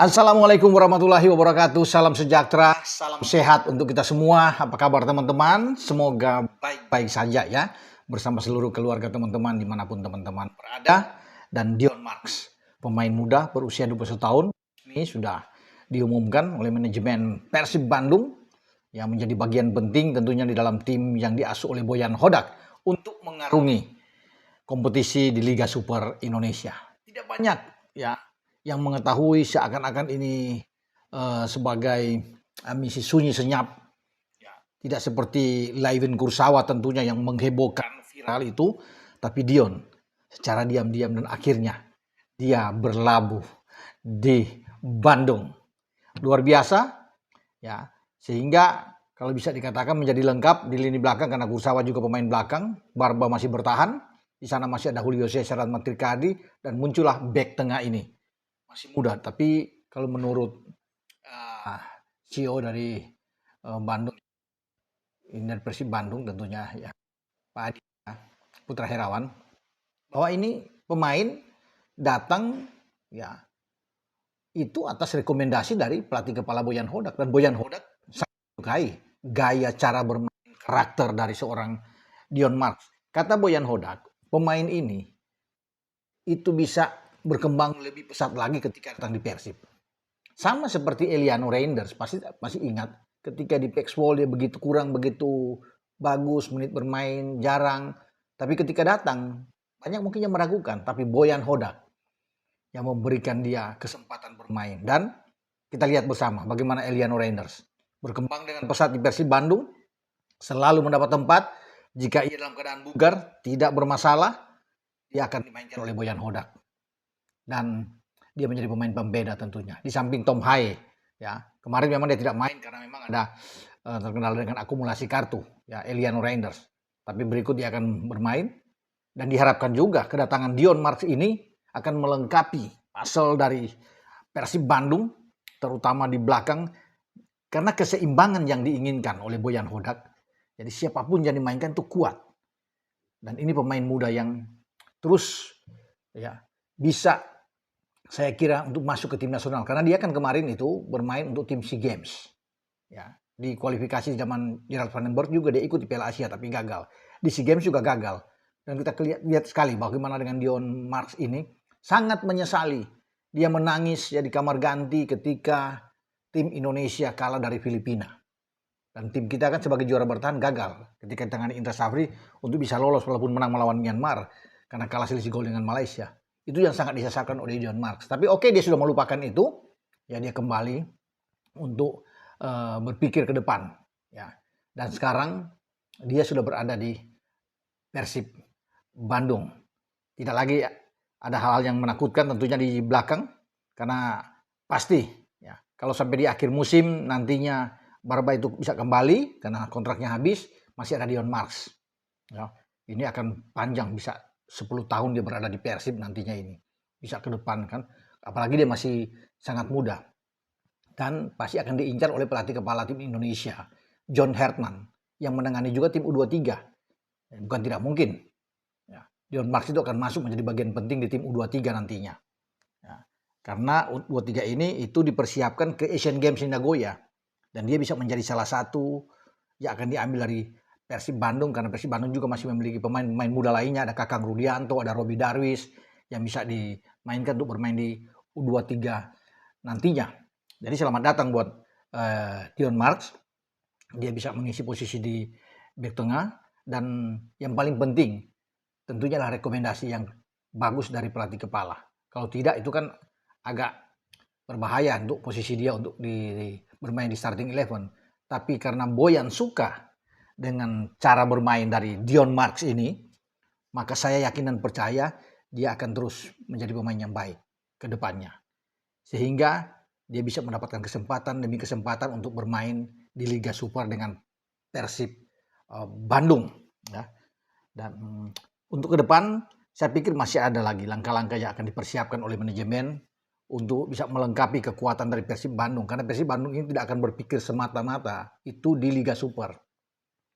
Assalamualaikum warahmatullahi wabarakatuh. Salam sejahtera, salam sehat untuk kita semua. Apa kabar teman-teman? Semoga baik-baik saja ya. Bersama seluruh keluarga teman-teman dimanapun teman-teman berada. Dan Dion Marks, pemain muda berusia 21 tahun. Ini sudah diumumkan oleh manajemen Persib Bandung. Yang menjadi bagian penting tentunya di dalam tim yang diasuh oleh Boyan Hodak. Untuk mengarungi kompetisi di Liga Super Indonesia. Tidak banyak ya yang mengetahui seakan-akan ini sebagai misi sunyi senyap. Ya, tidak seperti Layvin Kursawa tentunya yang menghebohkan viral itu. Tapi Dion secara diam-diam dan akhirnya dia berlabuh di Bandung. Luar biasa ya, sehingga kalau bisa dikatakan menjadi lengkap di lini belakang karena Kursawa juga pemain belakang, Barba masih bertahan, di sana masih ada Julio Cesar dan Matrikadi dan muncullah bek tengah ini. Masih muda, tapi kalau menurut CEO dari Bandung, ini dari Persib Bandung tentunya ya, Pak Adi Putra Herawan, bahwa ini pemain datang ya itu atas rekomendasi dari pelatih kepala Boyan Hodak, dan Boyan Hodak sangat menyukai gaya cara bermain karakter dari seorang Dion Marks. Kata Boyan Hodak, pemain ini itu bisa berkembang lebih pesat lagi ketika datang di Persib. Sama seperti Eliano Reinders, pasti ingat ketika di Pexwold dia begitu kurang, begitu bagus, menit bermain jarang. Tapi ketika datang, banyak mungkin yang meragukan. Tapi Boyan Hodak yang memberikan dia kesempatan bermain. Dan kita lihat bersama bagaimana Eliano Reinders berkembang dengan pesat di Persib Bandung. Selalu mendapat tempat. Jika ia dalam keadaan bugar, tidak bermasalah, dia akan dimainkan oleh Boyan Hodak. Dan dia menjadi pemain pembeda tentunya. Di samping Tom Haye, ya kemarin memang dia tidak main karena memang ada terkenal dengan akumulasi kartu, ya Eliano Reinders. Tapi berikut dia akan bermain dan diharapkan juga kedatangan Dion Marks ini akan melengkapi puzzle dari Persib Bandung, terutama di belakang karena keseimbangan yang diinginkan oleh Boyan Hodak. Jadi siapapun yang dimainkan itu kuat. Dan ini pemain muda yang terus ya bisa, saya kira, untuk masuk ke tim nasional. Karena dia kan kemarin itu bermain untuk tim SEA Games. Ya, di kualifikasi zaman Gerard Van den Berg juga dia ikut di Piala Asia tapi gagal. Di SEA Games juga gagal. Dan kita lihat sekali bagaimana dengan Dion Marks ini sangat menyesali. Dia menangis ya di kamar ganti ketika tim Indonesia kalah dari Filipina. Dan tim kita kan sebagai juara bertahan gagal ketika ditangani Indra Safri untuk bisa lolos walaupun menang melawan Myanmar karena kalah selisih gol dengan Malaysia. Itu yang sangat disesalkan oleh Dion Marks. Tapi oke, dia sudah melupakan itu. Ya dia kembali untuk berpikir ke depan. Ya. Dan sekarang dia sudah berada di Persib Bandung. Tidak lagi ada hal-hal yang menakutkan tentunya di belakang. Karena pasti ya, kalau sampai di akhir musim nantinya Barba itu bisa kembali karena kontraknya habis, masih ada Dion Marks. Ya. Ini akan panjang, bisa 10 tahun dia berada di Persib nantinya ini. Bisa ke depan kan. Apalagi dia masih sangat muda. Dan pasti akan diincar oleh pelatih kepala tim Indonesia, John Hertman, yang menangani juga tim U23. Bukan tidak mungkin. Ya. Dion Marks itu akan masuk menjadi bagian penting di tim U23 nantinya. Ya. Karena U23 ini itu dipersiapkan ke Asian Games di Nagoya. Dan dia bisa menjadi salah satu yang akan diambil dari Persib Bandung, karena Persib Bandung juga masih memiliki pemain-pemain muda lainnya, ada Kakang Rudianto, ada Robi Darwis yang bisa dimainkan untuk bermain di U23 nantinya. Jadi selamat datang buat Dion Marks. Dia bisa mengisi posisi di bek tengah, dan yang paling penting tentunya adalah rekomendasi yang bagus dari pelatih kepala. Kalau tidak itu kan agak berbahaya untuk posisi dia untuk bermain di starting 11. Tapi karena Boyan suka dengan cara bermain dari Dion Marks ini, maka saya yakin dan percaya dia akan terus menjadi pemain yang baik ke depannya. Sehingga dia bisa mendapatkan kesempatan demi kesempatan untuk bermain di Liga Super dengan Persib Bandung. Ya. Dan untuk ke depan, saya pikir masih ada lagi langkah-langkah yang akan dipersiapkan oleh manajemen untuk bisa melengkapi kekuatan dari Persib Bandung. Karena Persib Bandung ini tidak akan berpikir semata-mata itu di Liga Super.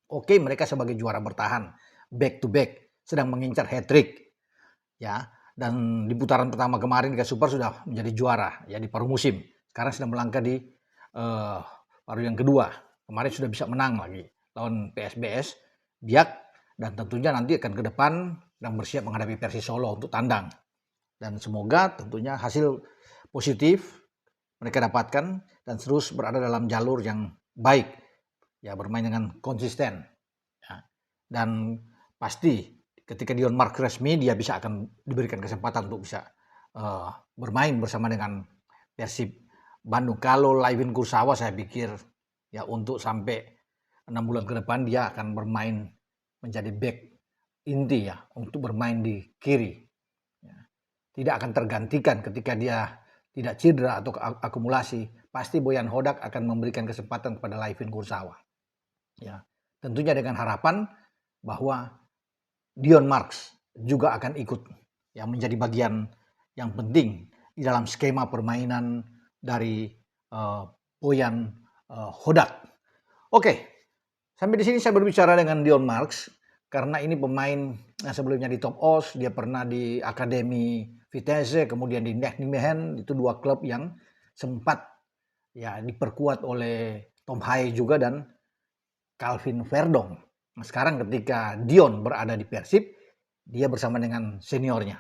Oke, mereka sebagai juara bertahan, back to back, sedang mengincar hat-trick. Ya, dan di putaran pertama kemarin Liga Super sudah menjadi juara ya di paruh musim. sekarang sedang melangkah di paruh yang kedua. Kemarin sudah bisa menang lagi lawan PSBS Biak, dan tentunya nanti akan ke depan dan bersiap menghadapi Persis Solo untuk tandang. Dan semoga tentunya hasil positif mereka dapatkan dan terus berada dalam jalur yang baik, ya, bermain dengan konsisten. Ya. Dan pasti ketika Dion Mark resmi, dia bisa akan diberikan kesempatan untuk bisa bermain bersama dengan Persib Bandung. Kalau Laifin Kursawa saya pikir ya untuk sampai 6 bulan ke depan dia akan bermain menjadi back inti ya, untuk bermain di kiri. Ya. Tidak akan tergantikan ketika dia tidak cedera atau akumulasi. Pasti Boyan Hodak akan memberikan kesempatan kepada Laifin Kursawa. Ya. Tentunya dengan harapan bahwa Dion Marks juga akan ikut ya, menjadi bagian yang penting di dalam skema permainan dari Boyan Hodak. Oke, sampai di sini saya berbicara dengan Dion Marks karena ini pemain yang sebelumnya di Top Os, dia pernah di Akademi Vitesse, kemudian di Nijmegen, itu dua klub yang sempat ya diperkuat oleh Tom Haye juga dan Calvin Verdong. Nah, sekarang ketika Dion berada di Persib, dia bersama dengan seniornya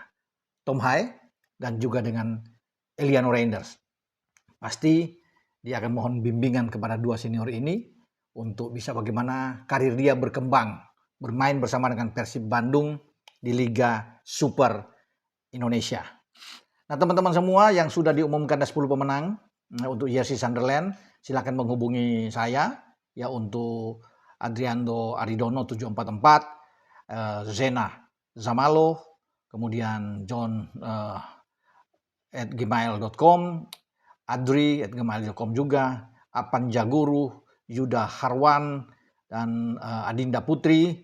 Tom Haye dan juga dengan Eliano Reinders. Pasti dia akan mohon bimbingan kepada dua senior ini untuk bisa bagaimana karir dia berkembang, bermain bersama dengan Persib Bandung di Liga Super Indonesia. Nah, teman-teman semua yang sudah diumumkan ada 10 pemenang untuk jersey Sunderland, silakan menghubungi saya ya, untuk Adriando Aridono 744, Zena Zamalo, kemudian John @gmail.com, Adri@gmail.com juga, Apan Jaguru, Yuda Harwan, dan Adinda Putri,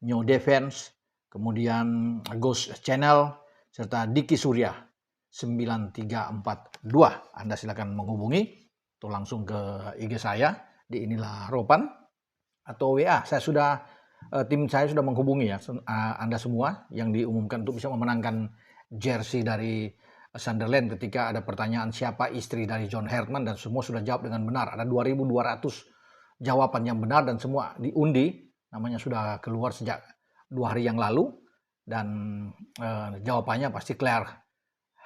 New Defense, kemudian Ghost Channel, serta Diki Surya 9342. Anda silakan menghubungi atau langsung ke IG saya di Inilah Ropan atau WA. Tim saya sudah menghubungi ya Anda semua yang diumumkan untuk bisa memenangkan jersey dari Sunderland. Ketika ada pertanyaan siapa istri dari John Herman, dan semua sudah jawab dengan benar. Ada 2.200 jawaban yang benar dan semua diundi. Namanya sudah keluar sejak 2 hari yang lalu dan jawabannya pasti Claire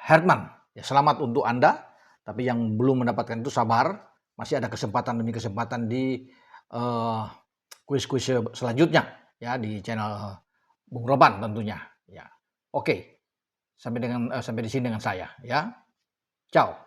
Herman. Ya, selamat untuk Anda. Tapi yang belum mendapatkan itu sabar. Masih ada kesempatan demi kesempatan di kuis-kuis selanjutnya ya di channel Bung Roban tentunya ya. Oke. Sampai di sini dengan saya ya. Ciao.